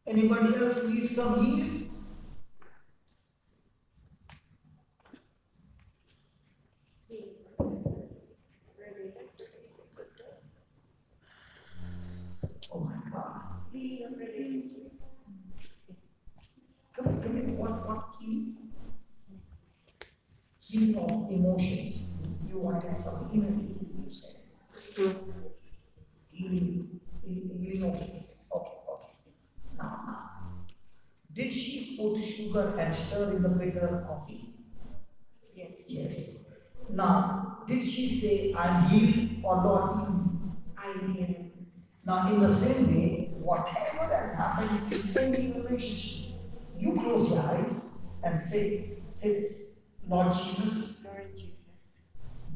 Anybody else need some healing? Oh my God. Come here. What key? Healing of emotions. You wanted some inner healing, you said. Healing of. Okay. Now. Did she put sugar and stir in the bitter coffee? Yes. Now, did she say, I'm healed or not healed? I'm healed. Now, in the same way, whatever has happened in any relationship, you close your eyes and say this, Lord Jesus,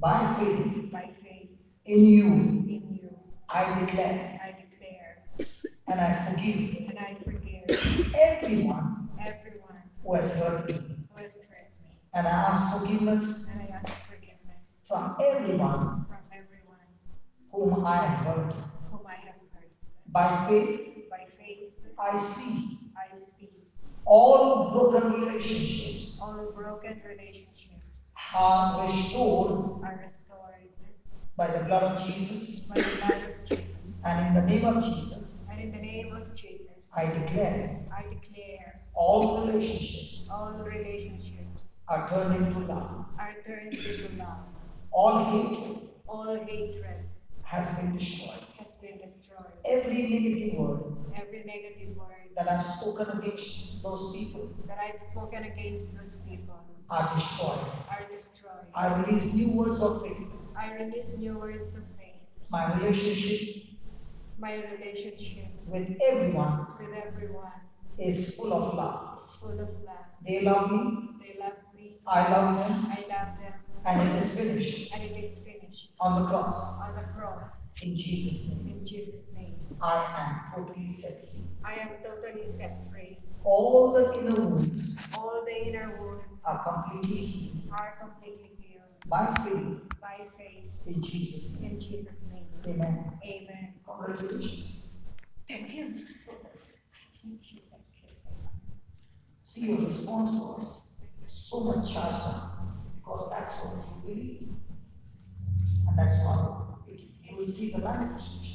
by faith in you, I declare, and I forgive everyone who has hurt me. And I ask forgiveness from everyone whom I have hurt. By faith, I see all broken relationships are restored by the blood of Jesus. And in the name of Jesus, I declare all relationships are turned into love. All hatred has been destroyed. Every negative word that I've spoken against those people are destroyed. I release new words of faith. My relationship with everyone is full of love. They love me. I love them. And it is finished on the cross. In Jesus' name. I am totally set free. All the inner wounds are completely healed by faith in Jesus' name. Amen. Congratulations. See, your response was so much charged up because that's what you believe. And that's why you will see the manifestation.